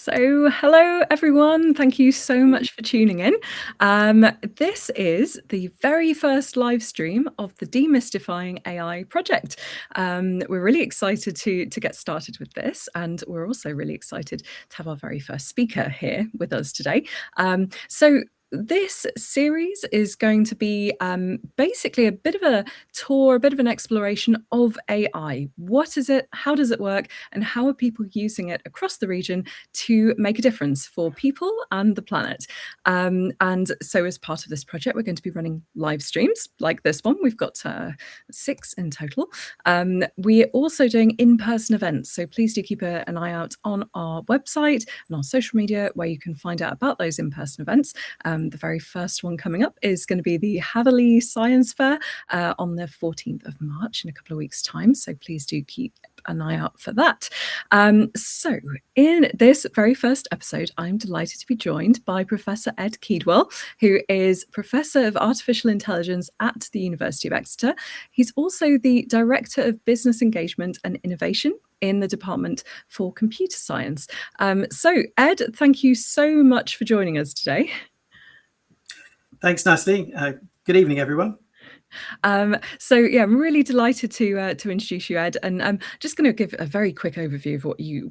So, hello everyone. Thank you so much for tuning in. This is the very first live stream of the Demystifying AI project. We're really excited to get started with this, and we're also really excited to have our very first speaker here with us today. This series is going to be basically a bit of a tour, a bit of an exploration of AI. What is it? How does it work? And how are people using it across the region to make a difference for people and the planet? And so as part of this project, we're going to be running live streams like this one. We've got 6 in total. We're also doing in-person events. So please do keep an eye out on our website and our social media where you can find out about those in-person events. The very first one coming up is going to be the Hatherley Science Fair on the 14th of March in a couple of weeks' time. So please do keep an eye out for that. So in this very first episode, I'm delighted to be joined by Professor Ed Keedwell, who is Professor of Artificial Intelligence at the University of Exeter. He's also the Director of Business Engagement and Innovation in the Department for Computer Science. So Ed, thank you so much for joining us today. Thanks, Natalie. Good evening, everyone. So yeah, I'm really delighted to introduce you, Ed, and I'm just going to give a very quick overview of what your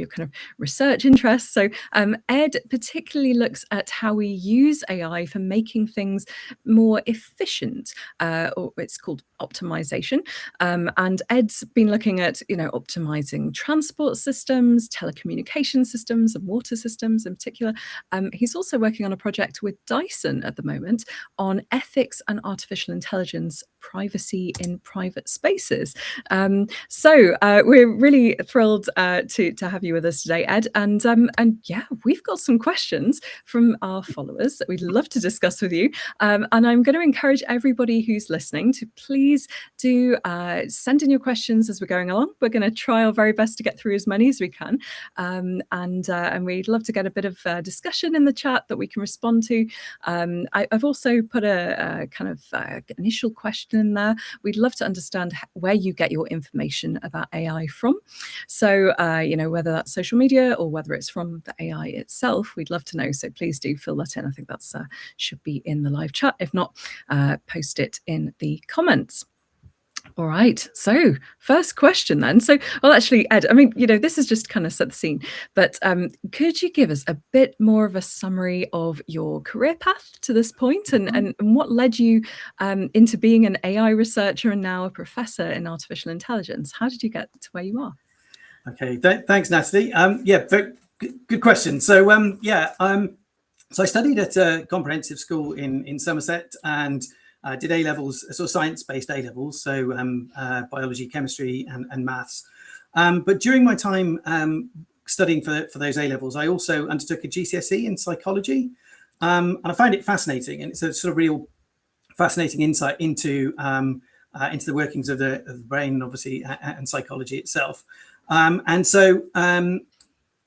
kind of research interests. So Ed particularly looks at how we use AI for making things more efficient, or it's called optimization. And Ed's been looking at optimizing transport systems, telecommunication systems, and water systems in particular. He's also working on a project with Dyson at the moment on ethics and artificial intelligence privacy in private spaces. So we're really thrilled to have you with us today, Ed. And yeah, we've got some questions from our followers that we'd love to discuss with you. And I'm going to encourage everybody who's listening to please do send in your questions as we're going along. We're going to try our very best to get through as many as we can. And we'd love to get a bit of discussion in the chat that we can respond to. I've also put a kind of initial question in there. We'd love to understand where you get your information about AI from. So, whether that's social media or whether it's from the AI itself, we'd love to know. So please do fill that in. I think that's should be in the live chat. If not, post it in the comments. All right. So first question then. So, well, actually, Ed, I mean, this is just kind of set the scene, but could you give us a bit more of a summary of your career path to this point and what led you into being an AI researcher and now a professor in artificial intelligence? How did you get to where you are? Okay. Thanks, Natalie. Yeah, very good question. So, so I studied at a comprehensive school in Somerset and did A-levels, sort of science-based A-levels, so biology, chemistry, and maths. But during my time studying for those A-levels, I also undertook a GCSE in psychology, and I find it fascinating. And it's a sort of real fascinating insight into the workings of the brain, obviously, and psychology itself. And so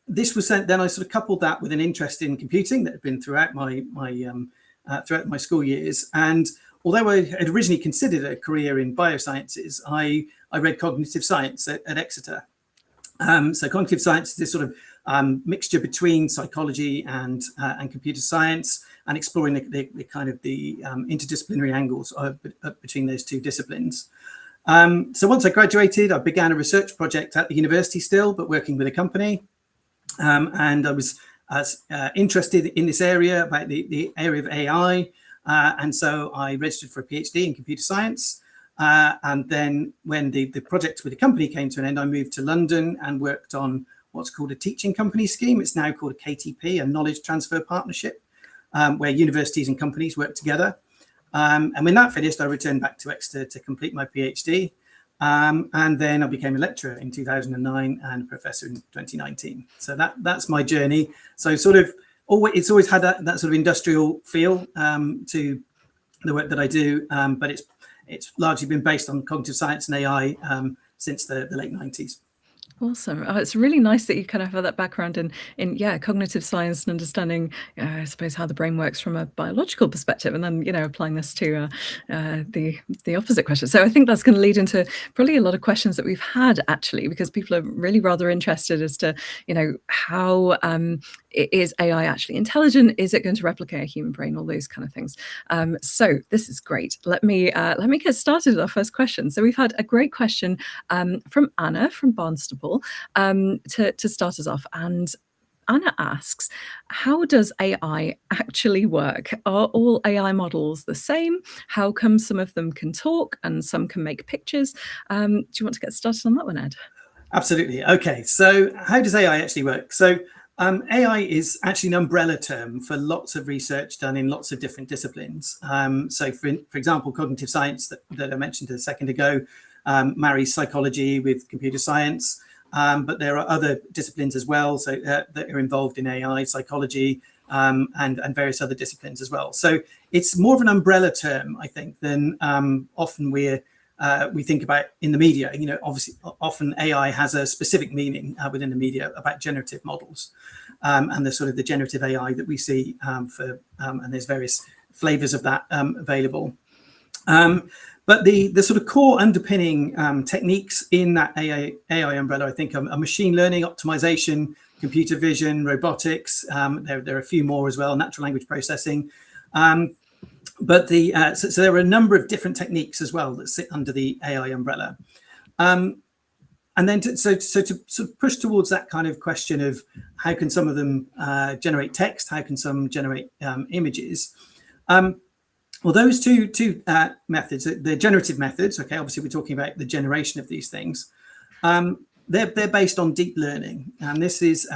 this was then I sort of coupled that with an interest in computing that had been throughout my school years. And although I had originally considered a career in biosciences, I read cognitive science at Exeter. So cognitive science is this sort of mixture between psychology and computer science, and exploring the kind of the interdisciplinary angles between those two disciplines. So once I graduated, I began a research project at the university still, but working with a company. And I was interested in this area, about the area of AI. And so I registered for a PhD in computer science. And then when the project with the company came to an end, I moved to London and worked on what's called a teaching company scheme. It's now called a KTP, a knowledge transfer partnership, where universities and companies work together. And when that finished, I returned back to Exeter to complete my PhD. And then I became a lecturer in 2009 and a professor in 2019. So that's my journey. So sort of it's always had that sort of industrial feel to the work that I do, but it's largely been based on cognitive science and AI since the late 90s. Awesome. Oh, it's really nice that you kind of have that background in cognitive science and understanding, I suppose, how the brain works from a biological perspective, and then applying this to the opposite question. So I think that's going to lead into probably a lot of questions that we've had actually, because people are really rather interested as to how is AI actually intelligent? Is it going to replicate a human brain? All those kind of things. So this is great. Let me get started with our first question. So we've had a great question from Anna from Barnstaple to start us off. And Anna asks, how does AI actually work? Are all AI models the same? How come some of them can talk and some can make pictures? Do you want to get started on that one, Ed? Absolutely. Okay, so how does AI actually work? So AI is actually an umbrella term for lots of research done in lots of different disciplines. So for example, cognitive science that I mentioned a second ago marries psychology with computer science. But there are other disciplines as well, so that are involved in AI, psychology, and various other disciplines as well. So it's more of an umbrella term, I think, than often we think about in the media. Obviously, often AI has a specific meaning within the media about generative models, and the sort of the generative AI that we see and there's various flavors of that available. But the sort of core underpinning techniques in that AI umbrella, I think, are machine learning, optimization, computer vision, robotics. There are a few more as well, natural language processing. But so there are a number of different techniques as well that sit under the AI umbrella. And then to sort of push towards that kind of question of how can some of them generate text, how can some generate images. Well, those two methods, the generative methods, okay, obviously we're talking about the generation of these things. They're based on deep learning, and this is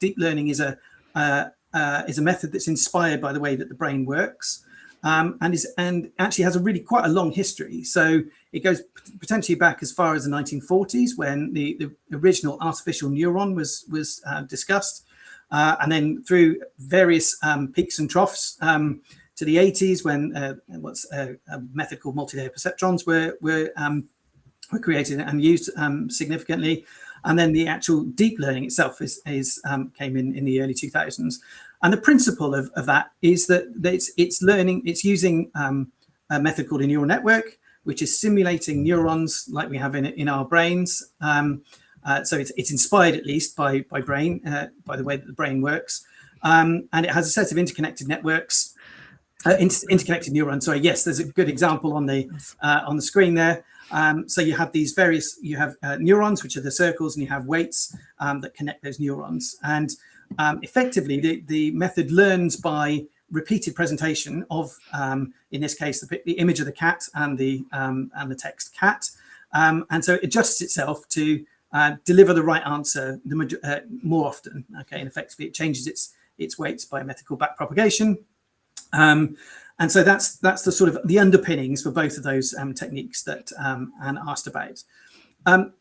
deep learning is a method that's inspired by the way that the brain works, and actually has quite a long history. So it goes potentially back as far as the 1940s, when the original artificial neuron was discussed, and then through various peaks and troughs. To the 80s, when a method called multi-layer perceptrons were created and used significantly, and then the actual deep learning itself came in the early 2000s. And the principle of that is that it's using a method called a neural network, which is simulating neurons like we have in our brains. So it's inspired at least by the way that the brain works, and it has a set of interconnected networks. Interconnected neurons. Sorry, yes, there's a good example on the screen there. So you have neurons, which are the circles, and you have weights that connect those neurons. And effectively, the method learns by repeated presentation of, in this case, the image of the cat and the text cat, and so it adjusts itself to deliver the right answer more often. Okay, and effectively, it changes its weights by a method called backpropagation. And so that's the sort of the underpinnings for both of those techniques that Anne asked about.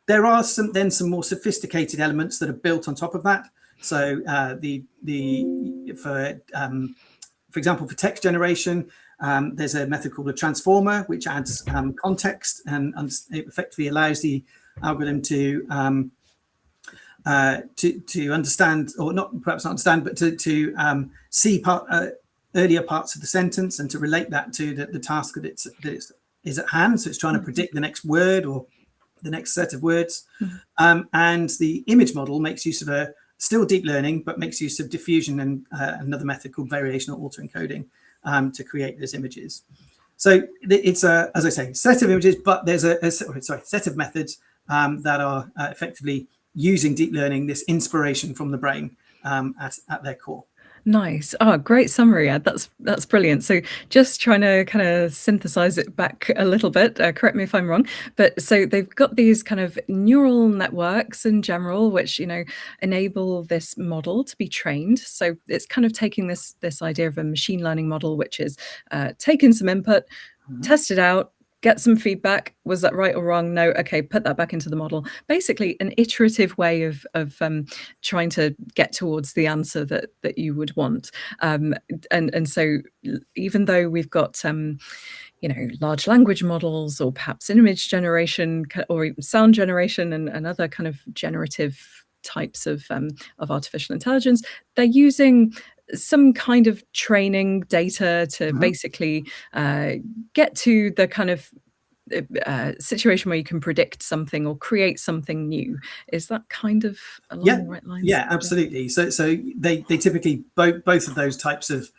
There are some more sophisticated elements that are built on top of that. So for example, for text generation, there's a method called a transformer, which adds context and it effectively allows the algorithm to understand, or perhaps not understand, but to see earlier parts of the sentence and to relate that to the task that it is at hand. So it's trying to predict the next word or the next set of words. And the image model makes use of still deep learning, but makes use of diffusion and another method called variational autoencoding to create those images. So it's as I say, set of images, but there's a set of methods that are effectively using deep learning, this inspiration from the brain at their core. Nice. Oh, great summary, Ed. That's brilliant. So just trying to kind of synthesize it back a little bit, correct me if I'm wrong, but so they've got these kind of neural networks in general, which, enable this model to be trained. So it's kind of taking this idea of a machine learning model, which is taking some input, test it out, get some feedback. Was that right or wrong? No. Okay, put that back into the model. Basically, an iterative way of trying to get towards the answer that you would want. And so even though we've got large language models, or perhaps image generation, or even sound generation, and other kind of generative types of artificial intelligence, they're using some kind of training data to basically get to the kind of situation where you can predict something or create something new. Is that kind of along the right lines? Yeah, absolutely. So they typically both of those types of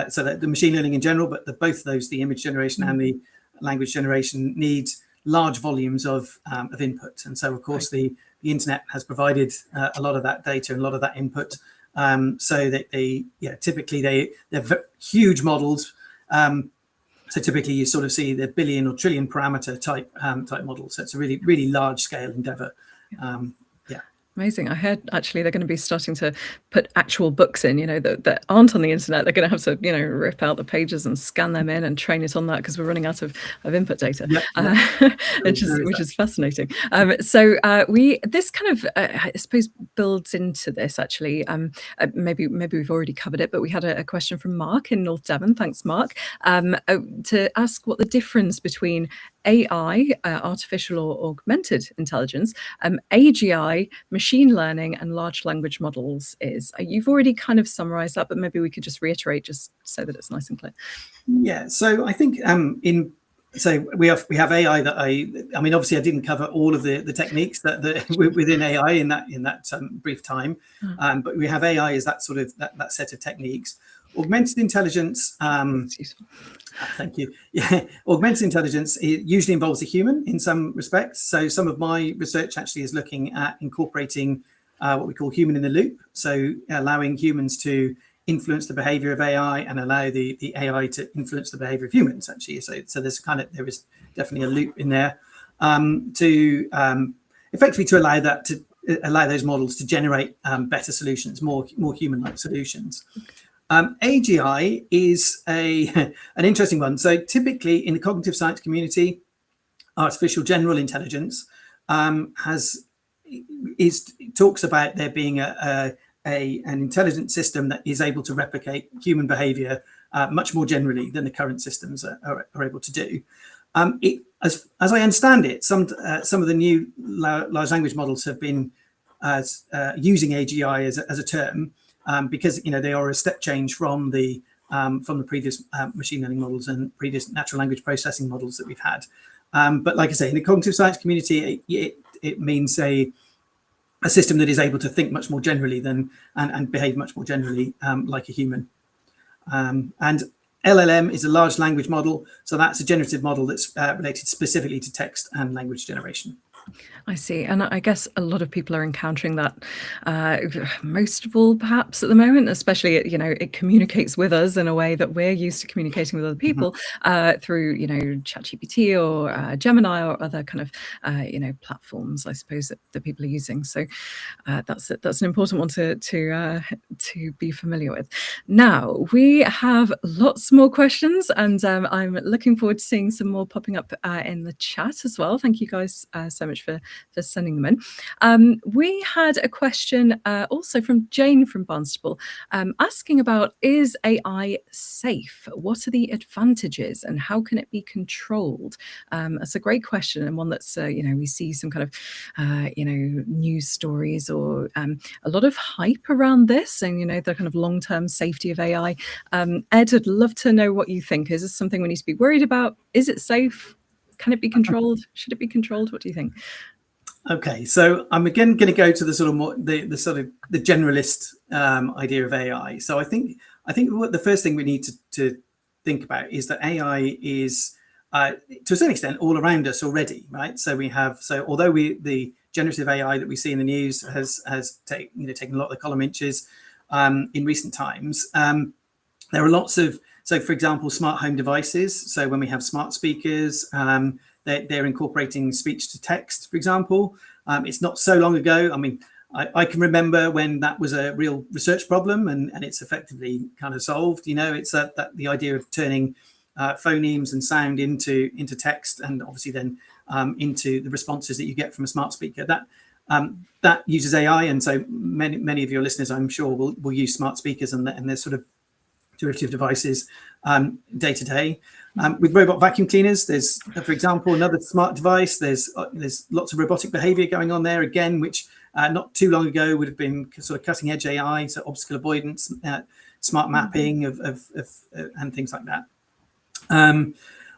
so that the machine learning in general, but both of those, the image generation and the language generation, need large volumes of input. And so, of course, the internet has provided a lot of that data and a lot of that input. So that typically they're huge models. So typically you sort of see the billion or trillion parameter type models. So it's a really, really large scale endeavor. Amazing. I heard actually they're going to be starting to put actual books in, that aren't on the internet. They're going to have to, rip out the pages and scan them in and train it on that, because we're running out of input data, which is fascinating. So this kind of, I suppose, builds into this actually. Maybe we've already covered it, but we had a question from Mark in North Devon. Thanks, Mark, to ask what the difference between AI, artificial or augmented intelligence, AGI, machine learning, and large language models is. You've already kind of summarized that, but maybe we could just reiterate, just so that it's nice and clear. Yeah, so I think so we have AI that I mean, obviously I didn't cover all of the techniques that within AI in that brief time, but we have AI as that sort of that set of techniques. Augmented intelligence. That's useful. Thank you. Yeah, augmented intelligence, it usually involves a human in some respects. So some of my research actually is looking at incorporating what we call human in the loop. So allowing humans to influence the behavior of AI and allow the AI to influence the behavior of humans, actually. So there is definitely a loop in there to effectively to allow those models to generate better solutions, more human-like solutions. AGI is an interesting one. So typically in the cognitive science community, artificial general intelligence talks about there being an intelligent system that is able to replicate human behavior much more generally than the current systems are able to do. As I understand it, some of the new large language models have been using AGI as a term. Because they are a step change from the previous machine learning models and previous natural language processing models that we've had. But like I say, in the cognitive science community, it means a system that is able to think much more generally and behave much more generally like a human. And LLM is a large language model, so that's a generative model that's related specifically to text and language generation. I see. And I guess a lot of people are encountering that most of all, perhaps at the moment, especially, it communicates with us in a way that we're used to communicating with other people through, ChatGPT or Gemini or other kind of, platforms, I suppose, that people are using. So that's an important one to be familiar with. Now, we have lots more questions, and I'm looking forward to seeing some more popping up in the chat as well. Thank you guys so much for sending them in. We had a question also from Jane from Barnstable asking about, is AI safe? What are the advantages and how can it be controlled? That's a great question, and one that's, we see some kind of, news stories or a lot of hype around this and, the kind of long-term safety of AI. Ed, I'd love to know what you think. Is this something we need to be worried about? Is it safe? Can it be controlled? Should it be controlled? What do you think? Okay, so I'm again going to go to the sort of more the generalist idea of AI. So I think what the first thing we need to think about is that AI is to a certain extent all around us already, right? So although the generative AI that we see in the news has taken a lot of the column inches in recent times, there are lots of, so for example, smart home devices. So when we have smart speakers, they're incorporating speech to text, for example. It's not so long ago. I mean, I can remember when that was a real research problem, and it's effectively kind of solved. It's that the idea of turning phonemes and sound into text, and obviously then into the responses that you get from a smart speaker. That uses AI, and so many of your listeners, I'm sure, will use smart speakers and their sort of derivative devices day to day. With robot vacuum cleaners, there's, for example, another smart device. There's lots of robotic behavior going on there, again, which not too long ago would have been sort of cutting edge AI, so obstacle avoidance, smart mapping and things like that.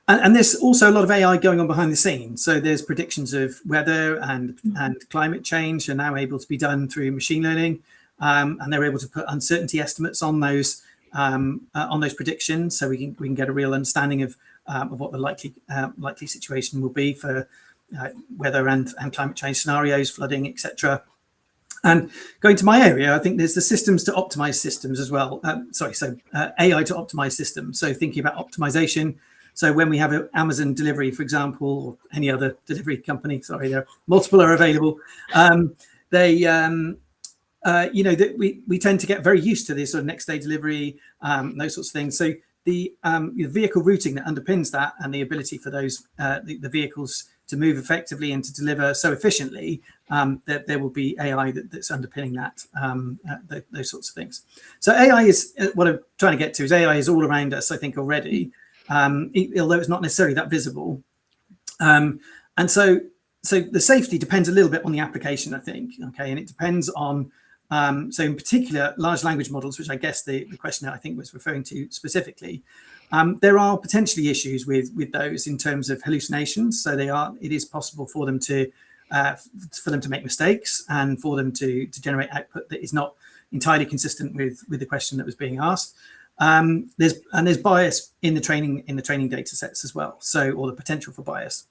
And there's also a lot of AI going on behind the scenes. So there's predictions of weather and climate change are now able to be done through machine learning, and they're able to put uncertainty estimates on those predictions, so we can get a real understanding of what the likely situation will be for weather and climate change scenarios, flooding, etc. And going to my area, I think there's the systems to optimize systems as well. AI to optimize systems. So thinking about optimization. So when we have an Amazon delivery, for example, or any other delivery company, sorry, there are multiple are available. We tend to get very used to this sort of next day delivery, those sorts of things. So the vehicle routing that underpins that, and the ability for those the vehicles to move effectively and to deliver so efficiently, that there will be AI that's underpinning that, those sorts of things. So AI is what I'm trying to get to. Is AI is all around us, I think, already, although it's not necessarily that visible. And so the safety depends a little bit on the application, I think. Okay, and it depends on so in particular large language models, which I guess the question I think was referring to specifically. There are potentially issues with those in terms of hallucinations. So it is possible for them to make mistakes and for them to generate output that is not entirely consistent with the question that was being asked. There's bias in the training data sets as well. So, or the potential for bias.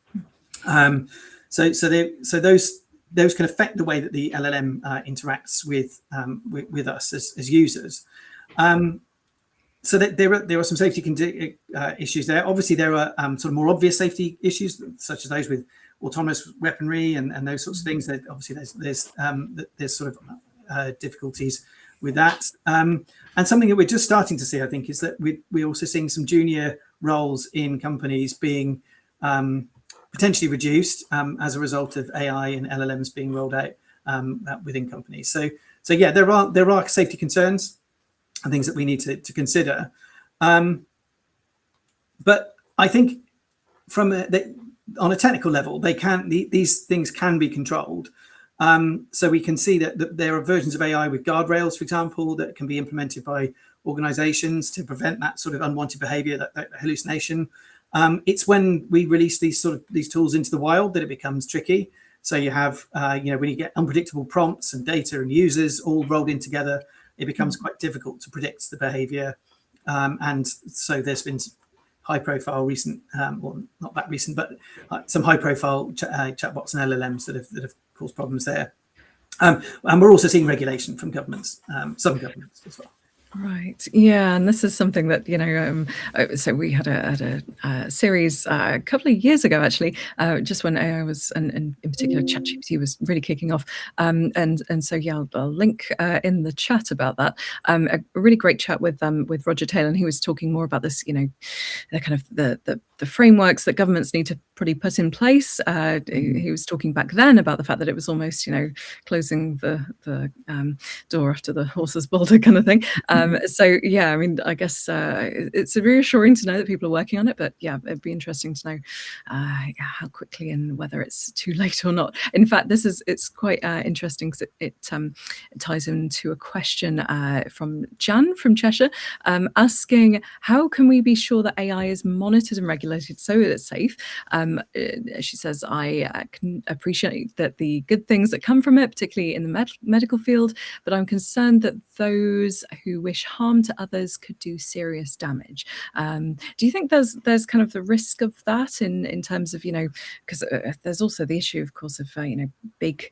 So those can affect the way that the LLM interacts with us as users. So that there are some safety issues there. Obviously, there are sort of more obvious safety issues, such as those with autonomous weaponry and those sorts of things. That obviously there's sort of difficulties with that. And something that we're just starting to see, I think, is that we're also seeing some junior roles in companies being potentially reduced as a result of AI and LLMs being rolled out within companies. So yeah, there are safety concerns and things that we need to consider. But I think on a technical level, these things can be controlled. So we can see that there are versions of AI with guardrails, for example, that can be implemented by organizations to prevent that sort of unwanted behavior, that hallucination. It's when we release these tools into the wild that it becomes tricky. So you have, when you get unpredictable prompts and data and users all rolled in together, it becomes quite difficult to predict the behavior. And so there's been high-profile recent, well, not that recent, but some high-profile chatbots and LLMs that have caused problems there. And we're also seeing regulation from governments, some governments as well. Right. Yeah, and this is something that so we had a series a couple of years ago, actually, just when AI was, and in particular ChatGPT was really kicking off, and so yeah, I'll link in the chat about that. A really great chat with Roger Taylor, and he was talking more about this, the kind of the frameworks that governments need to probably put in place. He was talking back then about the fact that it was almost closing the door after the horse has bolted kind of thing. So yeah, I mean, I guess it's reassuring to know that people are working on it, but yeah, it'd be interesting to know how quickly and whether it's too late or not. In fact, it's quite interesting because it ties into a question from Jan from Cheshire, asking how can we be sure that AI is monitored and regulated so that it's safe? She says, I can appreciate that the good things that come from it, particularly in the medical field, but I'm concerned that those who wish harm to others could do serious damage. Do you think there's kind of the risk of that in terms of, because there's also the issue, of course, of big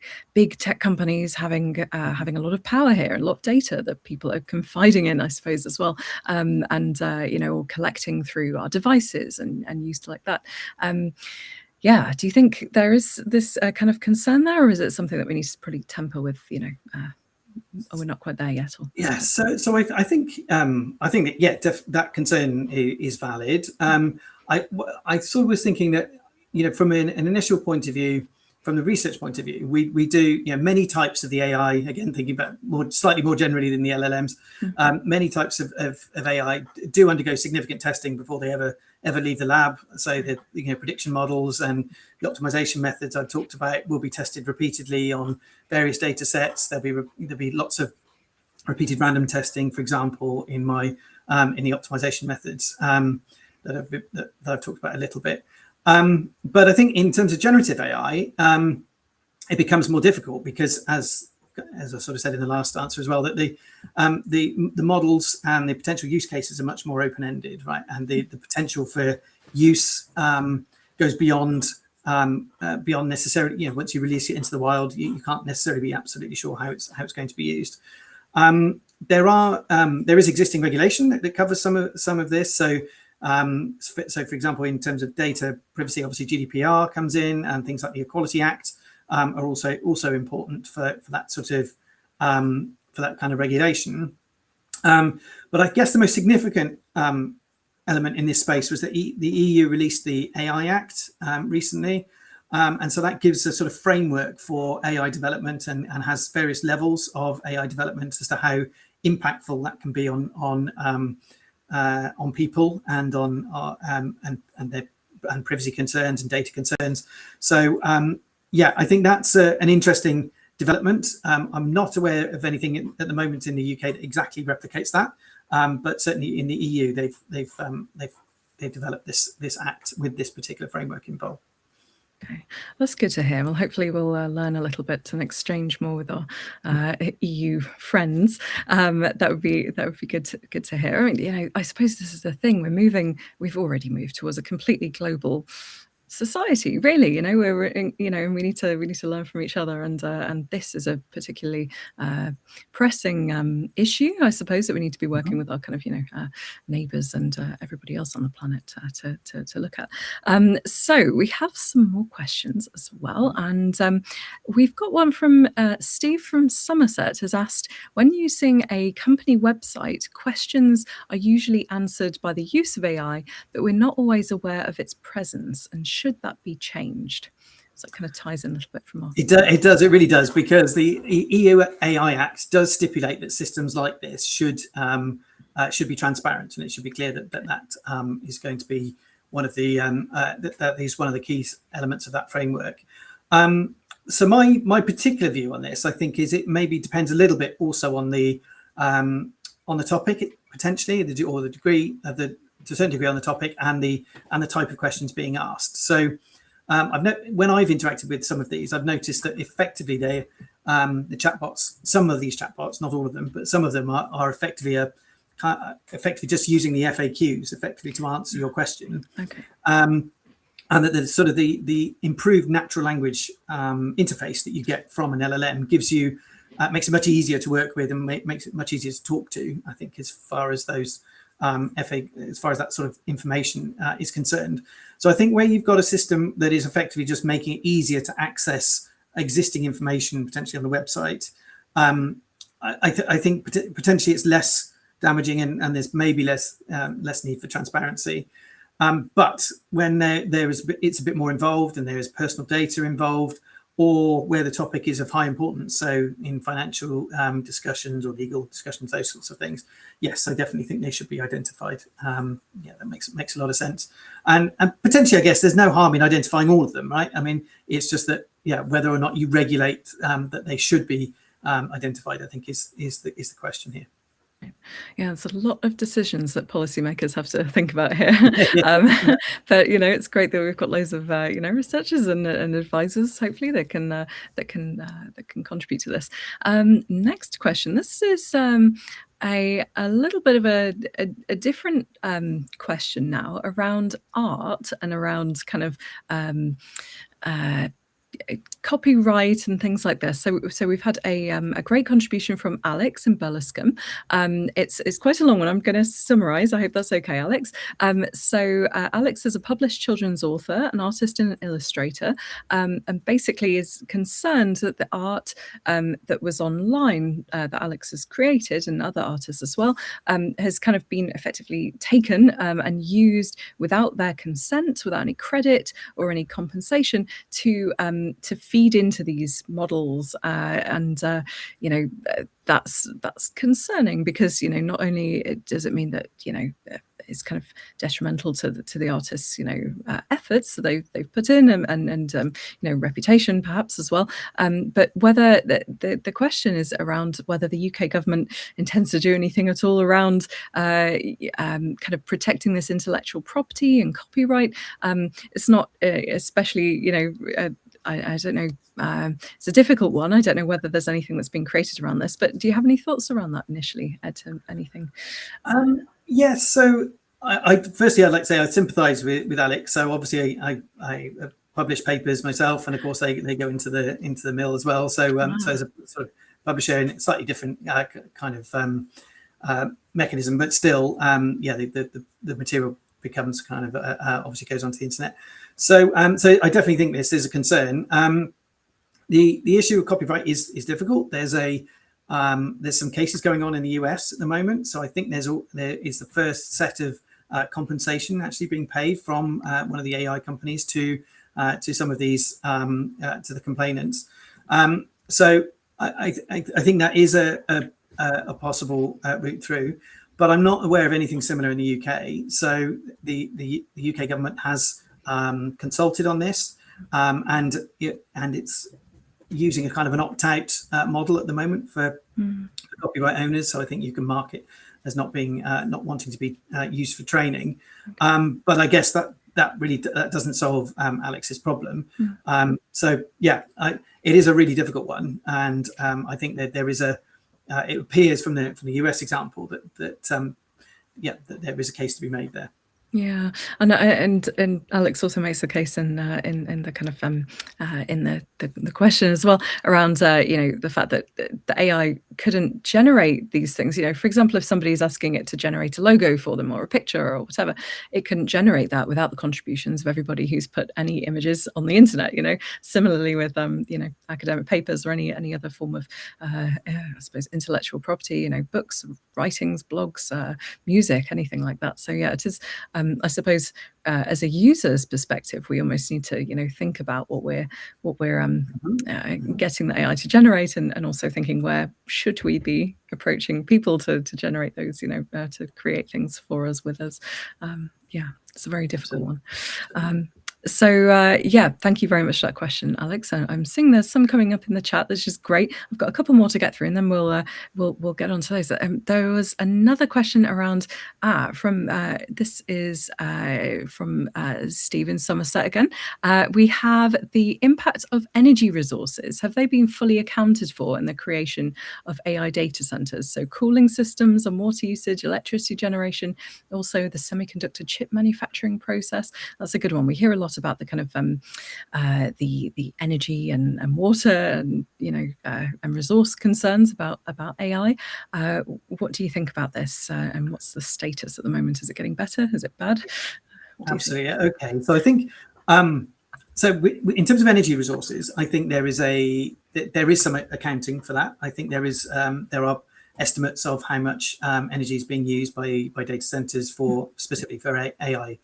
tech companies having a lot of power here, a lot of data that people are confiding in, I suppose, as well, and or collecting through our devices and used like that. Yeah, do you think there is this kind of concern there, or is it something that we need to pretty temper with, we're not quite there yet? Or? Yeah, so I think that, yeah, that concern is valid. I sort of was thinking that, from an initial point of view, from the research point of view, we do many types of the AI. Again, thinking about slightly more generally than the LLMs, many types of AI do undergo significant testing before they ever ever leave the lab. So the prediction models and the optimization methods I've talked about will be tested repeatedly on various data sets. There'll be lots of repeated random testing, for example, in my in the optimization methods that I've talked about a little bit. But I think in terms of generative AI, it becomes more difficult because, as I sort of said in the last answer as well, that the models and the potential use cases are much more open-ended, right? And the potential for use goes beyond necessarily, once you release it into the wild, you can't necessarily be absolutely sure how it's going to be used. There is existing regulation that covers some of this. So, for example, in terms of data privacy, obviously GDPR comes in, and things like the Equality Act are also important for that sort of for that kind of regulation. But I guess the most significant element in this space was that the EU released the AI Act recently. And so that gives a sort of framework for AI development and has various levels of AI development as to how impactful that can be on people and on and privacy concerns and data concerns. So yeah, I think that's an interesting development. I'm not aware of anything at the moment in the UK that exactly replicates that, but certainly in the EU they've developed this act with this particular framework involved. Okay, that's good to hear. Well, hopefully we'll learn a little bit and exchange more with our EU friends. That would be good to hear. I mean, I suppose this is the thing. We've already moved towards a completely global society, really. We're and we need to learn from each other, and this is a particularly pressing issue, I suppose, that we need to be working with our kind of neighbours and everybody else on the planet to look at. So we have some more questions as well, and we've got one from Steve from Somerset, has asked, when using a company website, questions are usually answered by the use of AI, but we're not always aware of its presence, and should that be changed? So it kind of ties in a little bit from our... It really does, because the EU AI Act does stipulate that systems like this should be transparent, and it should be clear that is going to be one of the that is one of the key elements of that framework. So my particular view on this, I think, is it maybe depends a little bit also on the topic, potentially, or the degree of to a certain degree on the topic and the type of questions being asked. So when I've interacted with some of these, I've noticed that effectively the chatbots, some of these chatbots, not all of them, but some of them are effectively just using the FAQs effectively to answer your question. Okay. And that the sort of the improved natural language interface that you get from an LLM gives you makes it much easier to work with and makes it much easier to talk to, I think, as far as those as far as that sort of information is concerned. So I think where you've got a system that is effectively just making it easier to access existing information potentially on the website, I think potentially it's less damaging, and there's maybe less need for transparency. But when it's a bit more involved and there is personal data involved, or where the topic is of high importance, so in financial discussions or legal discussions, those sorts of things, yes, I definitely think they should be identified. Yeah, that makes a lot of sense. And potentially, I guess there's no harm in identifying all of them, right? I mean, it's just that, yeah, whether or not you regulate that they should be identified, I think is the question here. Yeah, it's a lot of decisions that policymakers have to think about here. But it's great that we've got loads of researchers and advisors, hopefully, that can contribute to this. Next question. This is a little bit of a different question now around art and around kind of copyright and things like this. So we've had a great contribution from Alex in Burlescombe. It's quite a long one. I'm going to summarize. I hope that's okay, Alex. So Alex is a published children's author, an artist and an illustrator, and basically is concerned that the art that was online that Alex has created, and other artists as well, has kind of been effectively taken and used without their consent, without any credit or any compensation, to to feed into these models, and that's concerning, because not only does it mean that it's kind of detrimental to the artists' efforts that they've put in, and reputation perhaps as well, but whether the question is around whether the UK government intends to do anything at all around kind of protecting this intellectual property and copyright. It's not especially I don't know. It's a difficult one. I don't know whether there's anything that's been created around this, but do you have any thoughts around that initially, Ed? Anything? Yes. So firstly, I'd like to say I sympathise with Alex. So obviously, I publish papers myself, and of course they go into the mill as well. So so as a sort of publisher in a slightly different kind of mechanism, but still, the material becomes kind of obviously goes onto the internet. So so I definitely think this is a concern. The issue of copyright is difficult. There's some cases going on in the US at the moment. So I think there is the first set of compensation actually being paid from one of the AI companies to some of these to the complainants. So I think that is a possible route through, but I'm not aware of anything similar in the UK. So the UK government has consulted on this, and it's using a kind of an opt-out model at the moment for copyright owners. So I think you can mark it as not wanting to be used for training. But I guess that really doesn't solve Alex's problem. So yeah, it is a really difficult one, and I think that there is it appears from the US example that there is a case to be made there. Yeah, and Alex also makes the case in the kind of in the question as well around the fact that the AI couldn't generate these things. For example, if somebody's asking it to generate a logo for them or a picture or whatever, it couldn't generate that without the contributions of everybody who's put any images on the internet. Similarly with academic papers or any other form of I suppose intellectual property. Books, writings, blogs, music, anything like that. So yeah, it is. I suppose as a user's perspective, we almost need to think about what we're getting the AI to generate, and also thinking, where should we be approaching people to generate those, to create things for us, with us. Yeah, it's a very difficult one. So yeah, thank you very much for that question, Alex. I'm seeing there's some coming up in the chat, that's just great. I've got a couple more to get through, and then we'll get on to those. There was another question around from this is from Steve in Somerset again. We have the impact of energy resources. Have they been fully accounted for in the creation of AI data centers? So cooling systems and water usage, electricity generation, also the semiconductor chip manufacturing process. That's a good one. We hear a lot about the kind of the energy and water and and resource concerns about AI. What do you think about this, and what's the status at the moment? Is it getting better? Is it bad? Absolutely. Okay. So I think so in terms of energy resources, I think there is some accounting for that. I think there are estimates of how much energy is being used by data centers specifically for AI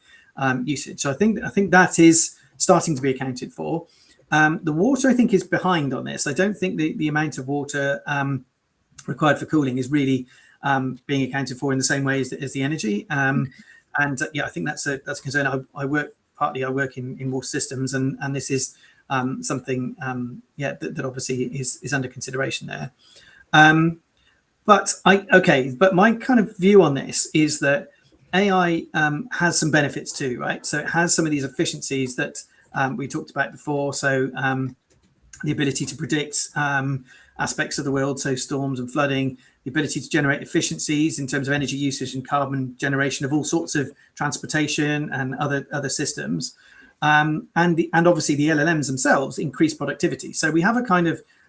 usage. So I think that is starting to be accounted for. The water, I think, is behind on this. I don't think the amount of water required for cooling is really being accounted for in the same way as the energy. And yeah, I think that's a concern. I work in water systems, and this is something that obviously is under consideration there. But my kind of view on this is that AI has some benefits too, right? So it has some of these efficiencies that we talked about before. So the ability to predict aspects of the world, so storms and flooding, the ability to generate efficiencies in terms of energy usage and carbon generation of all sorts of transportation and other systems, and obviously the LLMs themselves increase productivity. So we have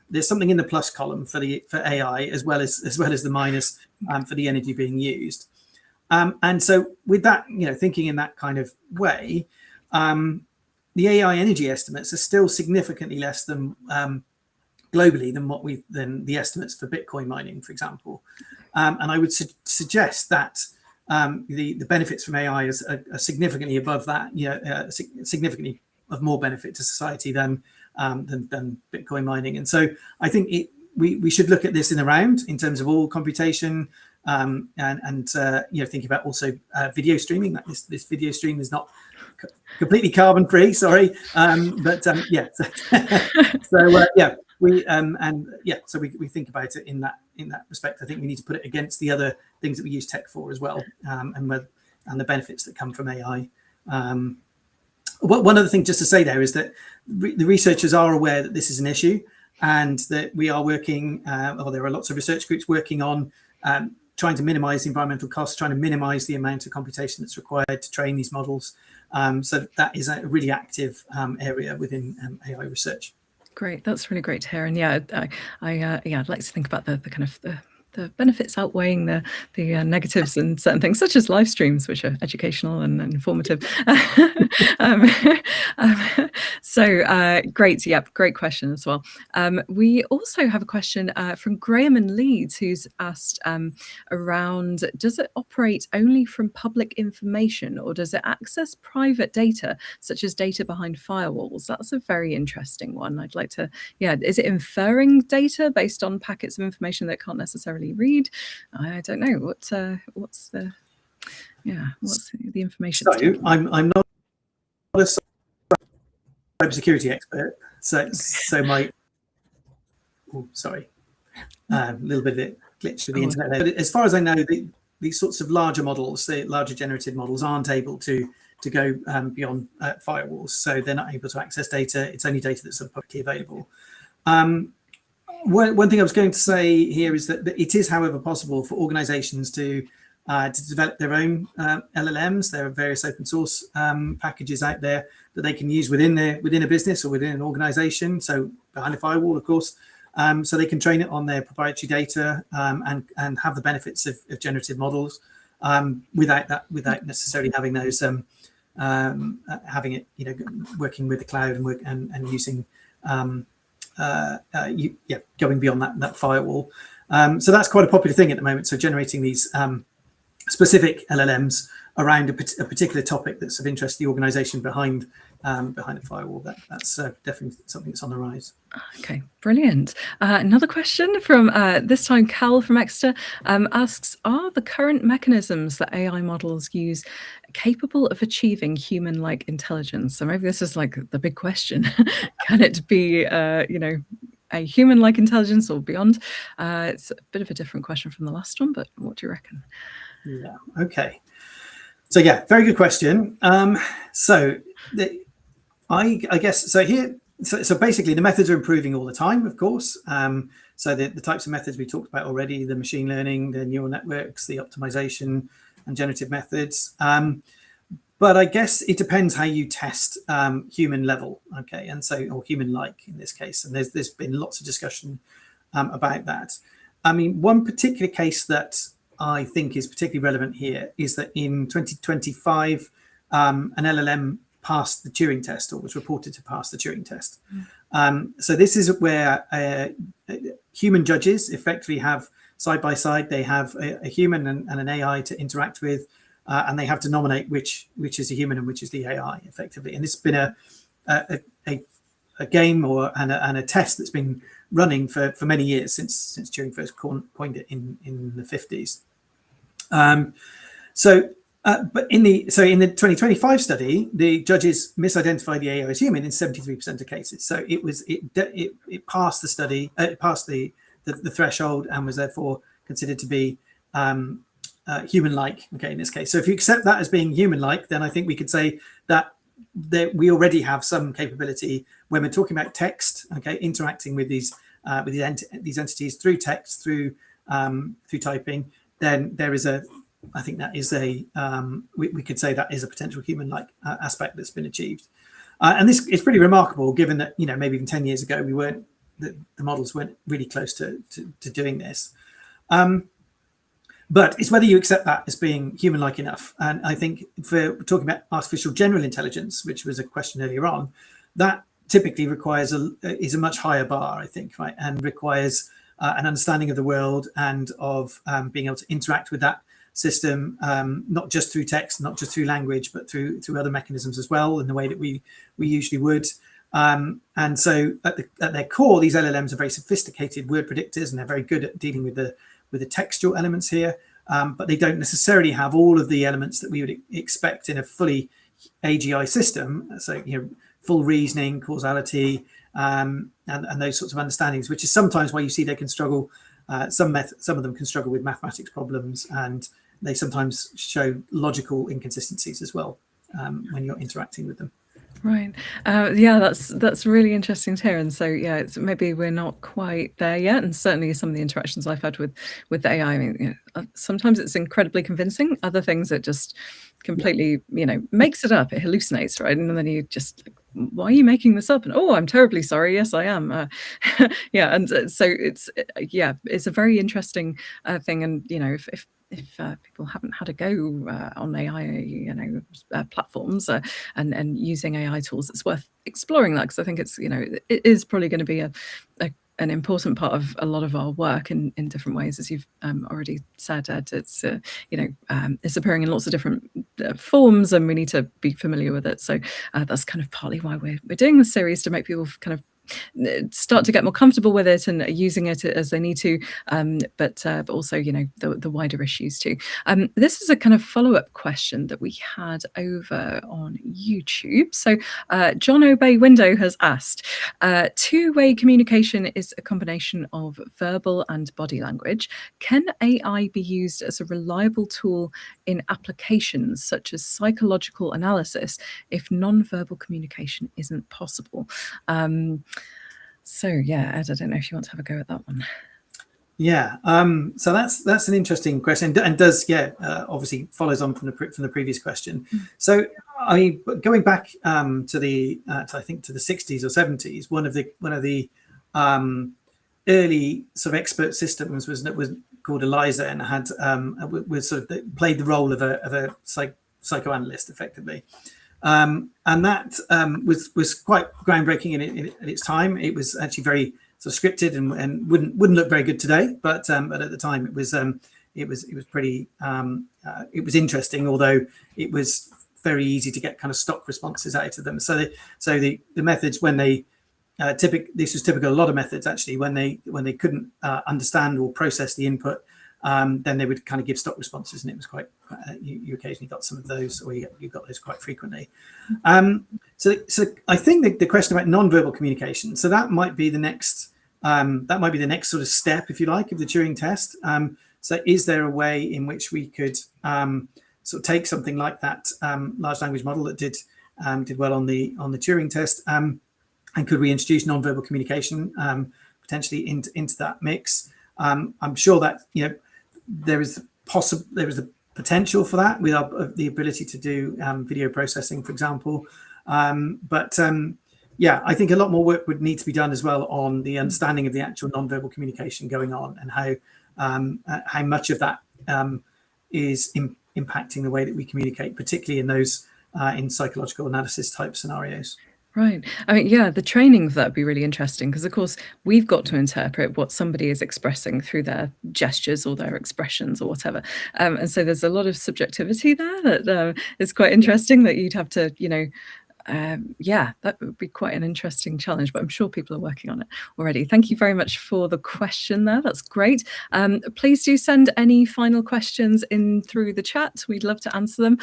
there's something in the plus column for AI as well as the minus for the energy being used. And so with that, thinking in that kind of way, the AI energy estimates are still significantly less than globally than the estimates for Bitcoin mining, for example. And I would suggest that the benefits from AI are significantly above that, significantly of more benefit to society than than Bitcoin mining. And so I think we should look at this in a round in terms of all computation, and thinking about also video streaming. That this video stream is not completely carbon free, sorry, but yeah. So yeah, so we think about it in that respect. I think we need to put it against the other things that we use tech for as well, and the benefits that come from AI. One other thing just to say there is that the researchers are aware that this is an issue, and that we are working, or there are lots of research groups working on trying to minimize the environmental costs, trying to minimize the amount of computation that's required to train these models. So that is a really active area within AI research. Great, that's really great to hear. And yeah, I'd like to think about the kind of the benefits outweighing the negatives in certain things, such as live streams, which are educational and informative. So great, yep, great question as well. We also have a question from Graham and Leeds, who's asked around, does it operate only from public information, or does it access private data, such as data behind firewalls? That's a very interesting one. I'd like to, yeah, is it inferring data based on packets of information that can't necessarily read? I don't know. What's the information? So I'm not a cybersecurity expert, so my sorry, a little bit of it glitched with the internet there. But as far as I know, these sorts of larger models, the larger generative models, aren't able to go beyond firewalls, so they're not able to access data. It's only data that's sort of publicly available. One thing I was going to say here is that it is, however, possible for organizations to develop their own LLMs. There are various open source packages out there that they can use within a business or within an organization, so behind a firewall, of course, so they can train it on their proprietary data and have the benefits of generative models without necessarily having those having it, working with the cloud and using going beyond that firewall. So that's quite a popular thing at the moment. So generating these specific LLMs around a particular topic that's of interest to the organization behind the firewall. That's definitely something that's on the rise. Okay, brilliant. Another question from this time Cal from Exeter asks, are the current mechanisms that AI models use capable of achieving human-like intelligence? So maybe this is like the big question. Can it be a human-like intelligence or beyond? It's a bit of a different question from the last one, but what do you reckon? Yeah, okay. So yeah, very good question. I guess so here. So basically, the methods are improving all the time, of course. So the types of methods we talked about already, the machine learning, the neural networks, the optimization and generative methods. But I guess it depends how you test human level, okay, or human-like in this case. And there's been lots of discussion about that. I mean, one particular case that I think is particularly relevant here is that in 2025, an LLM passed the Turing test, or was reported to pass the Turing test. So this is where human judges effectively have side by side, they have a human and an AI to interact with, and they have to nominate which is a human and which is the AI effectively. And it's been a game and a test that's been running for many years since Turing first coined it in the 50s. But in the 2025 the judges misidentified the AI as human in 73% of cases. So it passed the study, it passed the threshold, and was therefore considered to be human-like. Okay, in this case. So if you accept that as being human-like, then I think we could say that we already have some capability when we're talking about text. Okay, interacting with these entities through text, through typing. Then there is I think that is we could say that is a potential human-like aspect that's been achieved. And this is pretty remarkable, given that, maybe even 10 years ago, the models weren't really close to doing this. But it's whether you accept that as being human-like enough. And I think for talking about artificial general intelligence, which was a question earlier on, that typically requires is a much higher bar, I think, right? And requires an understanding of the world and of being able to interact with that system, not just through text, not just through language, but through other mechanisms as well, in the way that we usually would. And so at their core, these LLMs are very sophisticated word predictors, and they're very good at dealing with the textual elements here. But they don't necessarily have all of the elements that we would expect in a fully AGI system. So, full reasoning, causality, and those sorts of understandings, which is sometimes why you see they can struggle. Some of them can struggle with mathematics problems, and they sometimes show logical inconsistencies as well when you're interacting with them. Right. Yeah, that's really interesting to hear. And so, yeah, it's maybe we're not quite there yet. And certainly some of the interactions I've had with the AI, I mean, sometimes it's incredibly convincing. Other things it just completely, makes it up. It hallucinates, right? And then you just, why are you making this up? And oh, I'm terribly sorry. Yes, I am. Yeah, and so it's a very interesting thing. And if people haven't had a go on AI, platforms and using AI tools, it's worth exploring that, because I think it's it is probably going to be an important part of a lot of our work in different ways, as you've already said, Ed. It's it's appearing in lots of different forms, and we need to be familiar with it. So that's kind of partly why we're doing this series, to make people kind of start to get more comfortable with it and using it as they need to, but also the wider issues too. This is a kind of follow-up question that we had over on YouTube. So John Obey Window has asked, two-way communication is a combination of verbal and body language. Can AI be used as a reliable tool in applications such as psychological analysis if non-verbal communication isn't possible? So yeah, Ed, I don't know if you want to have a go at that one. Yeah, so that's an interesting question, and does obviously follows on from the previous question. So I mean, going back to the I think to the 60s or 70s, one of the early sort of expert systems was called ELIZA, and had was sort of played the role of a psychoanalyst effectively. And that was quite groundbreaking at its time. It was actually very sort of scripted and wouldn't look very good today, but at the time it was pretty it was interesting, although it was very easy to get kind of stock responses out of them. So the methods, when they this was typical, a lot of methods actually, when they couldn't understand or process the input, then they would kind of give stock responses, and it was quite you occasionally got some of those, or you got those quite frequently. So I think the question about non-verbal communication, so that might be the next sort of step, if you like, of the Turing test. So is there a way in which we could sort of take something like that large language model that did well on the Turing test, and could we introduce non-verbal communication potentially into that mix? I'm sure that there is the potential for that with the ability to do video processing, for example. But I think a lot more work would need to be done as well on the understanding of the actual non-verbal communication going on, and how much of that is impacting the way that we communicate, particularly in those in psychological analysis type scenarios. Right. I mean, yeah, the training for that would be really interesting, because, of course, we've got to interpret what somebody is expressing through their gestures or their expressions or whatever. And so there's a lot of subjectivity there that is quite interesting, that you'd have to, that would be quite an interesting challenge, but I'm sure people are working on it already. Thank you very much for the question there. That's great. Please do send any final questions in through the chat. We'd love to answer them.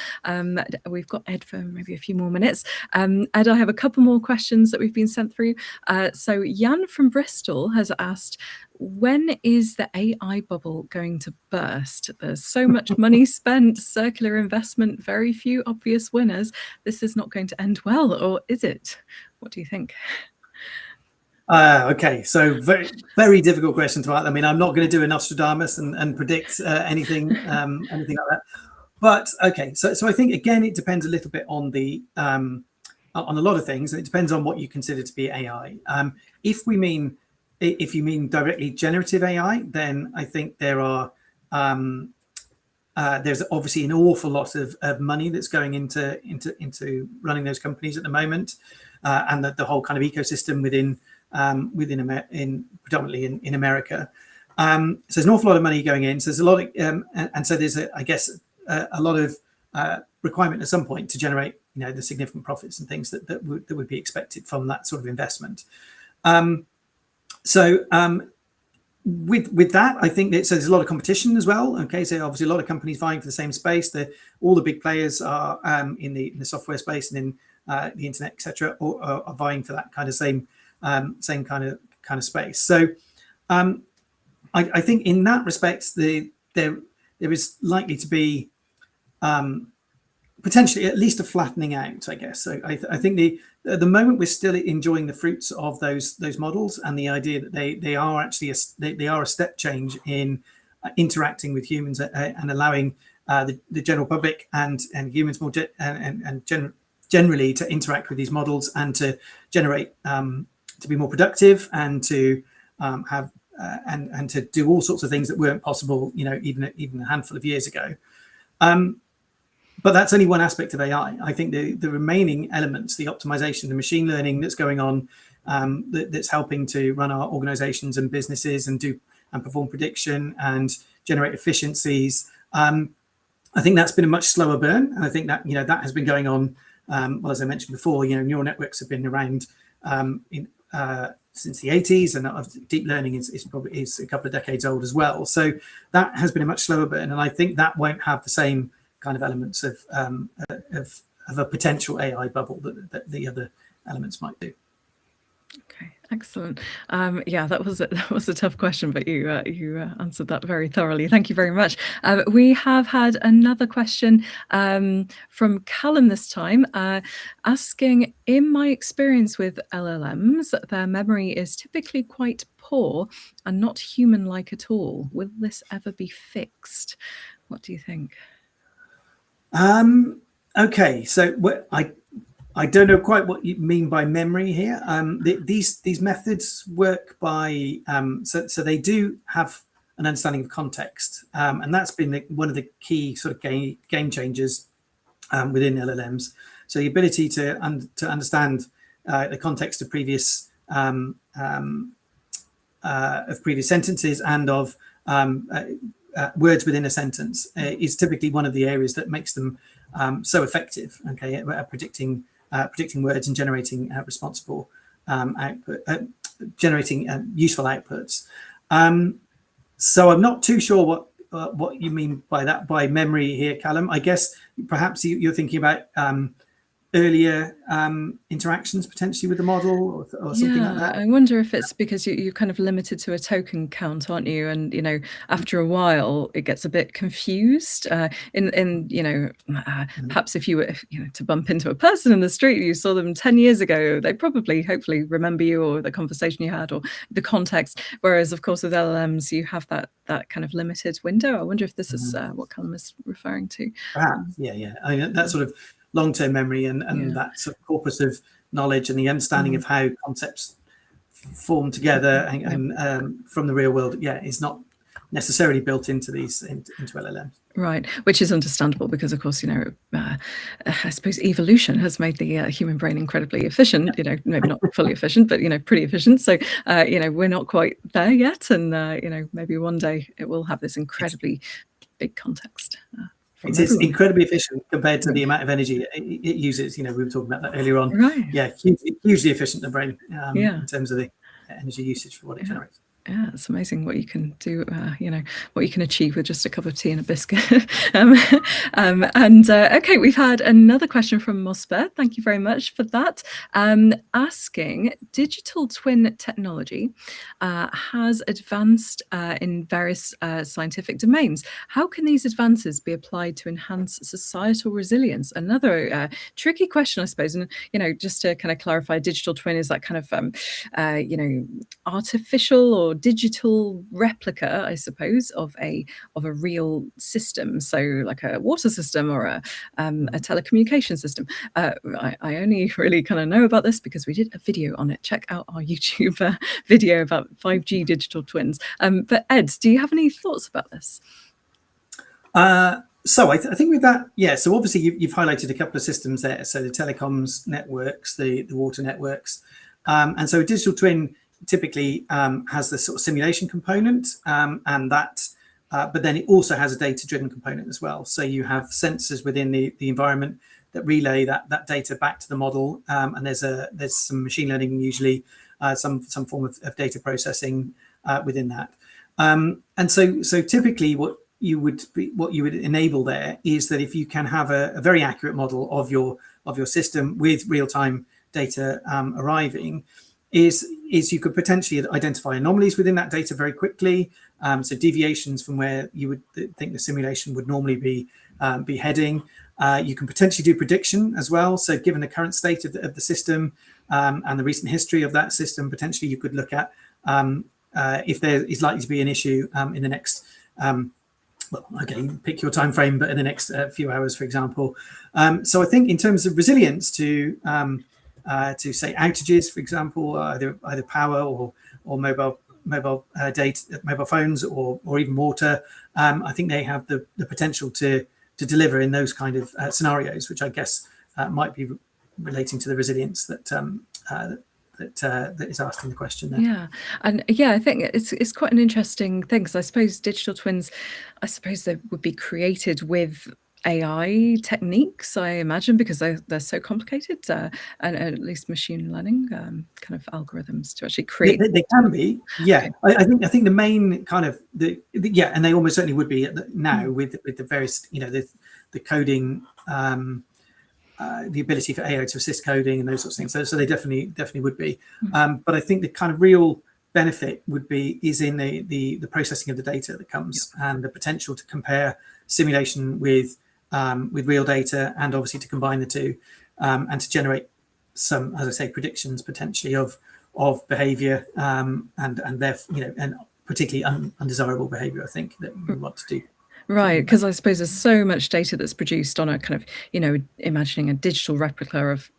We've got Ed for maybe a few more minutes. Ed, I have a couple more questions that we've been sent through. So Jan from Bristol has asked, when is the AI bubble going to burst? There's so much money spent, circular investment, very few obvious winners. This is not going to end well, or is it? What do you think? Okay, so very, very difficult question to answer. I mean, I'm not going to do a Nostradamus and predict anything like that. But okay, so I think again it depends a little bit on the on a lot of things, and it depends on what you consider to be AI. If you mean directly generative AI, then I think there are there's obviously an awful lot of money that's going into running those companies at the moment, and the whole kind of ecosystem predominantly in America. So there's an awful lot of money going in. So there's a lot of, and so there's I guess a lot of requirement at some point to generate, you know, the significant profits and things that would be expected from that sort of investment. With that, I think that, so there's a lot of competition as well. Okay, so obviously a lot of companies vying for the same space. All the big players are in the software space and in the internet, etc., are vying for that kind of same kind of space. So I think in that respect, there is likely to be potentially at least a flattening out, I guess. So I think at the moment we're still enjoying the fruits of those models, and the idea that they are actually they are a step change in interacting with humans and allowing the general public and humans more generally to interact with these models and to generate to be more productive and to have and to do all sorts of things that weren't possible, you know, even a handful of years ago. But that's only one aspect of AI. I think the remaining elements, the optimization, the machine learning that's going on, that's helping to run our organizations and businesses and perform prediction and generate efficiencies. I think that's been a much slower burn. And I think that, you know, that has been going on, well, as I mentioned before, you know, neural networks have been around since the 80s, and deep learning is a couple of decades old as well. So that has been a much slower burn. And I think that won't have the same kind of elements of a potential AI bubble that the other elements might do. Okay, excellent. Yeah, that was a tough question, but you answered that very thoroughly. Thank you very much. We have had another question from Callum this time, asking, in my experience with LLMs, their memory is typically quite poor and not human-like at all. Will this ever be fixed? What do you think? Okay, so I don't know quite what you mean by memory here. These methods work by so they do have an understanding of context, and that's been one of the key sort of game changers within LLMs. So the ability to understand the context of previous sentences and of words within a sentence is typically one of the areas that makes them so effective, okay, at predicting words and generating responsible output, generating useful outputs. So I'm not too sure what you mean by that, by memory here, Callum. I guess perhaps you're thinking about earlier interactions potentially with the model or something like that. I wonder if it's because you're kind of limited to a token count, aren't you? And, you know, after a while it gets a bit confused. You know, perhaps if you were, you know, to bump into a person in the street, you saw them 10 years ago, they probably hopefully remember you or the conversation you had or the context. Whereas, of course, with LLMs, you have that kind of limited window. I wonder if this is what Callum is referring to. Perhaps, yeah. I mean, that sort of long-term memory and that sort of corpus of knowledge and the understanding of how concepts form together and from the real world, is not necessarily built into LLMs. Right, which is understandable because, of course, you know, I suppose evolution has made the human brain incredibly efficient. You know, maybe not fully efficient, but, you know, pretty efficient. So, you know, we're not quite there yet, and you know, maybe one day it will have this incredibly big context. It is incredibly efficient compared to the amount of energy it uses. You know, we were talking about that earlier on. Right. Yeah, hugely efficient, the brain, in terms of the energy usage for what it generates. Yeah, it's amazing what you can do, you know, what you can achieve with just a cup of tea and a biscuit. Okay, we've had another question from Mosper. Thank you very much for that. Asking, digital twin technology has advanced in various scientific domains. How can these advances be applied to enhance societal resilience? Another tricky question, I suppose. And, you know, just to kind of clarify, digital twin is that kind of, you know, artificial or digital replica, I suppose, of a real system. So like a water system or a telecommunication system. I only really kind of know about this because we did a video on it. Check out our YouTube video about 5G digital twins. But Ed, do you have any thoughts about this? So I think with that, so obviously you've highlighted a couple of systems there. So the telecoms networks, the water networks, and so a digital twin typically has this sort of simulation component, and that but then it also has a data-driven component as well. So you have sensors within the environment that relay that data back to the model, and there's some machine learning, usually some form of data processing within that. And so typically what you would enable there is that if you can have a very accurate model of your system with real-time data arriving, is you could potentially identify anomalies within that data very quickly. So deviations from where you would think the simulation would normally be heading. You can potentially do prediction as well. So given the current state of the system and the recent history of that system, potentially you could look at if there is likely to be an issue in the next, well, again, pick your time frame, but in the next few hours, for example. So I think in terms of resilience to say outages, for example, either power or mobile data, mobile phones, or even water, I think they have the potential to deliver in those kind of scenarios, which I guess might be relating to the resilience that is asked in the question there. Yeah, and yeah, I think it's quite an interesting thing, because I suppose digital twins, I suppose they would be created with AI techniques, I imagine, because they're so complicated, and at least machine learning kind of algorithms to actually create. They can be, yeah. Okay. I think the main kind of yeah, and they almost certainly would be now with the various, you know, the coding, the ability for AI to assist coding and those sorts of things. So they definitely would be. But I think the kind of real benefit is in the processing of the data that comes, and the potential to compare simulation with real data, and obviously to combine the two, and to generate some, as I say, predictions potentially of behavior, and therefore, you know, and particularly undesirable behavior, I think, that we want to do. Right, because I suppose there's so much data that's produced on a kind of, you know, imagining a digital replica of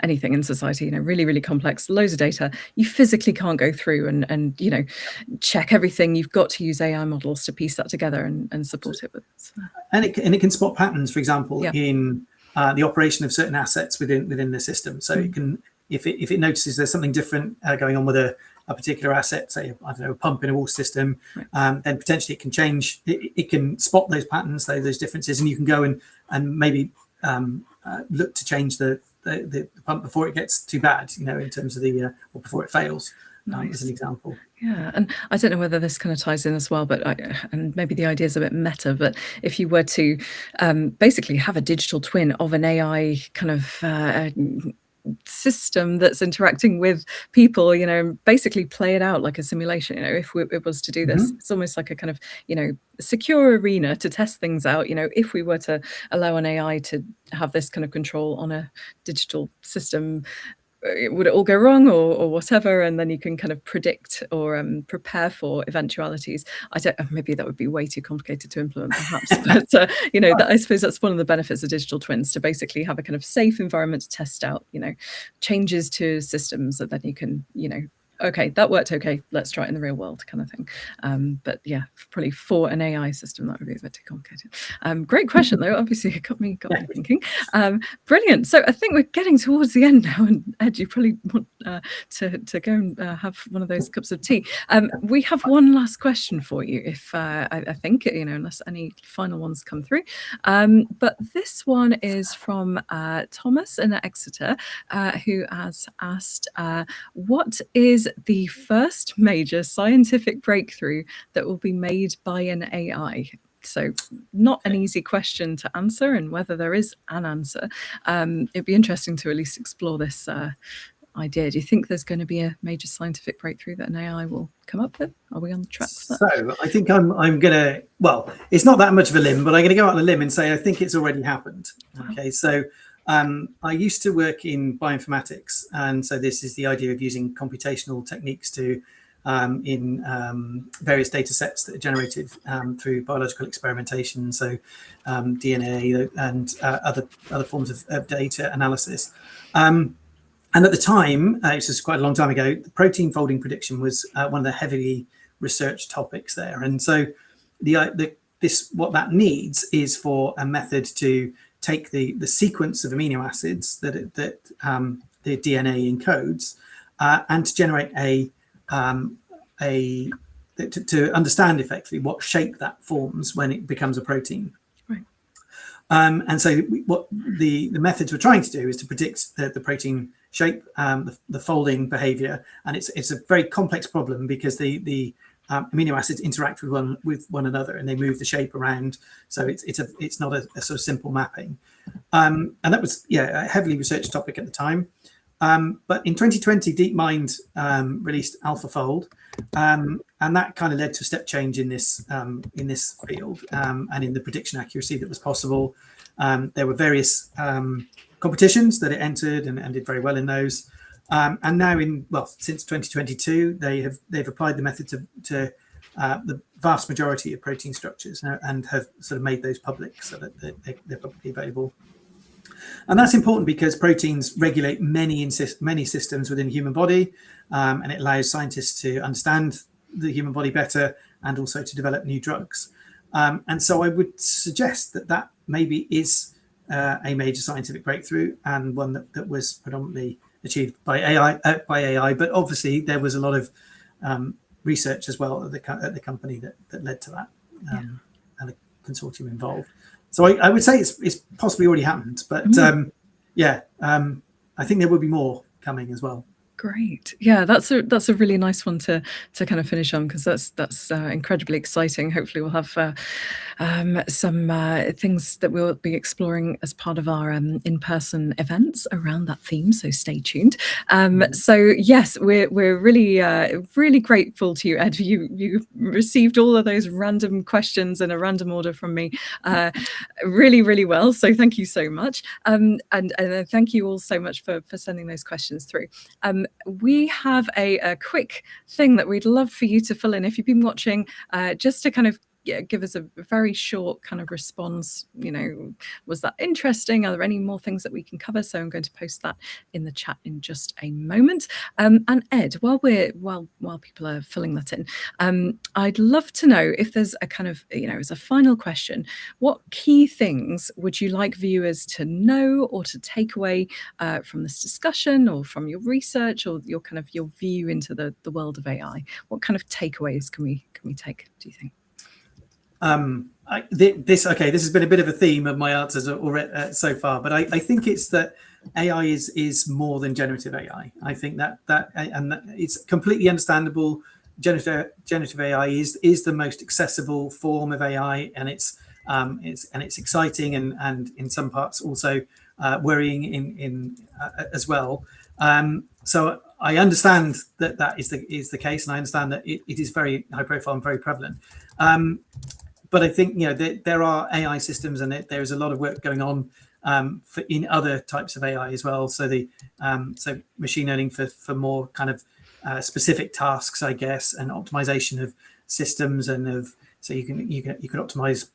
anything in society, you know, really, really complex, loads of data. You physically can't go through and you know, check everything. You've got to use AI models to piece that together and support it with. And it can spot patterns, for example, in the operation of certain assets within the system. So it can, if it notices there's something different going on with a particular asset, say, I don't know, a pump in a water system, then potentially it can change. It can spot those patterns, those differences, and you can go and maybe look to change the pump before it gets too bad, you know, in terms of or before it fails, as an example. Yeah, and I don't know whether this kind of ties in as well, but and maybe the idea is a bit meta, but if you were to basically have a digital twin of an AI kind of system that's interacting with people, you know, basically play it out like a simulation. You know, if it was to do this, it's almost like a kind of, you know, secure arena to test things out. You know, if we were to allow an AI to have this kind of control on a digital system, would it all go wrong or whatever, and then you can kind of predict or prepare for eventualities. I don't, maybe that would be way too complicated to implement perhaps, but you know, I suppose that's one of the benefits of digital twins, to basically have a kind of safe environment to test out, you know, changes to systems that then you can, you know, okay, that worked, okay, let's try it in the real world, kind of thing. But yeah, probably for an AI system that would be a bit too complicated. Great question though, obviously it got me thinking. Brilliant. So I think we're getting towards the end now, and Ed, you probably want to go and have one of those cups of tea. We have one last question for you, if I think, you know, unless any final ones come through. But this one is from Thomas in Exeter, who has asked, what is the first major scientific breakthrough that will be made by an AI? So not an easy question to answer, and whether there is an answer. It'd be interesting to at least explore this idea. Do you think there's going to be a major scientific breakthrough that an AI will come up with? Are we on the track for that? So I think I'm going to, well, it's not that much of a limb, but I'm going to go out on a limb and say I think it's already happened. Okay, so I used to work in bioinformatics, and so this is the idea of using computational techniques to in various data sets that are generated through biological experimentation, so DNA and other forms of data analysis. And at the time, this is quite a long time ago, the protein folding prediction was one of the heavily researched topics there. And so what that needs is for a method to take the sequence of amino acids that the DNA encodes, and to generate the to understand effectively what shape that forms when it becomes a protein. Right. And so what the methods we're trying to do is to predict the protein shape, the folding behavior, and it's a very complex problem because the amino acids interact with one another and they move the shape around. So it's not a sort of simple mapping. And that was a heavily researched topic at the time. But in 2020, DeepMind released AlphaFold, and that kind of led to a step change in this field and in the prediction accuracy that was possible. There were various competitions that it entered and did very well in those. And now, since 2022, they've applied the method to the vast majority of protein structures and have sort of made those public so that they're publicly available. And that's important because proteins regulate many systems within the human body, and it allows scientists to understand the human body better and also to develop new drugs. And so I would suggest that maybe is a major scientific breakthrough and one that was predominantly achieved by AI. But obviously there was a lot of research as well at the company that led to that, and a consortium involved. So I would say it's possibly already happened, but I think there will be more coming as well. Great. Yeah, that's a really nice one to kind of finish on, because that's incredibly exciting. Hopefully we'll have some things that we'll be exploring as part of our in-person events around that theme, so stay tuned. So yes, we're really grateful to you, Ed. You received all of those random questions in a random order from me really well, so thank you so much. And thank you all so much for sending those questions through. We have a quick thing that we'd love for you to fill in if you've been watching, just to kind of give us a very short kind of response. Was that interesting? Are there any more things that we can cover? So I'm going to post that in the chat in just a moment. And Ed, while people are filling that in, I'd love to know if there's a kind of, as a final question, what key things would you like viewers to know or to take away from this discussion, or from your research, or your view into the world of AI? What kind of takeaways can we take, do you think? This has been a bit of a theme of my answers already so far, but I think it's that AI is more than generative AI. I think that it's completely understandable. Generative AI is the most accessible form of AI, and it's exciting and in some parts also worrying in as well. So I understand that is the case, and I understand that it is very high profile and very prevalent. But I think there are AI systems, and there is a lot of work going on in other types of AI as well. So so machine learning for more kind of specific tasks, I guess, and optimization of systems so you can optimize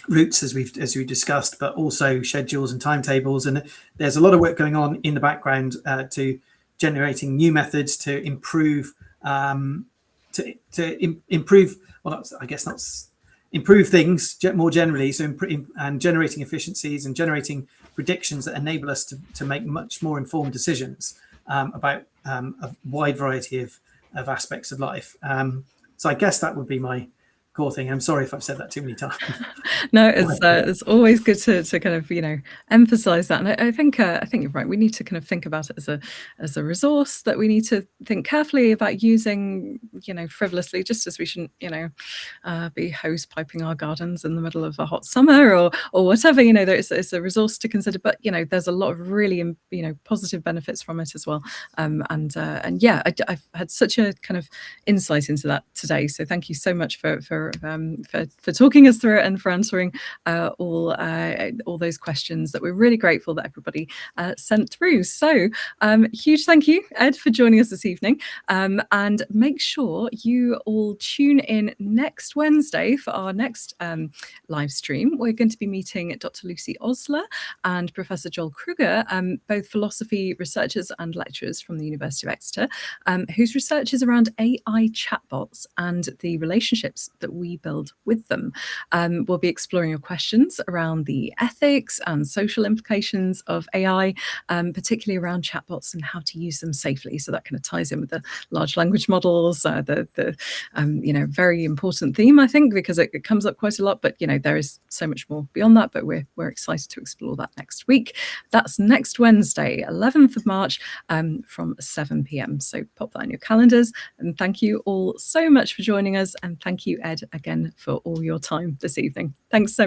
routes as we discussed, but also schedules and timetables. And there's a lot of work going on in the background to generating new methods to improve improve. Well, I guess not. Improve things more generally, and generating efficiencies and generating predictions that enable us to make much more informed decisions about a wide variety of aspects of life. So I guess that would be my core thing. I'm sorry if I've said that too many times. No, it's always good to kind of emphasize that, and I think you're right. We need to kind of think about it as a resource that we need to think carefully about using, frivolously, just as we shouldn't be hose piping our gardens in the middle of a hot summer or whatever. It's a resource to consider, but there's a lot of really positive benefits from it as well. And yeah, I've had such a kind of insight into that today. So thank you so much for talking us through it and for answering all those questions that we're really grateful that everybody sent through. So huge thank you, Ed, for joining us this evening, and make sure you all tune in next Wednesday for our next live stream. We're going to be meeting Dr. Lucy Osler and Professor Joel Kruger, both philosophy researchers and lecturers from the University of Exeter, whose research is around AI chatbots and the relationships that we build with them. We'll be exploring your questions around the ethics and social implications of AI, particularly around chatbots and how to use them safely. So that kind of ties in with the large language models, the very important theme, I think, because it comes up quite a lot. But there is so much more beyond that. But we're excited to explore that next week. That's next Wednesday, 11th of March, from 7 p.m. So pop that in your calendars. And thank you all so much for joining us. And thank you, Ed, again for all your time this evening. Thanks so much.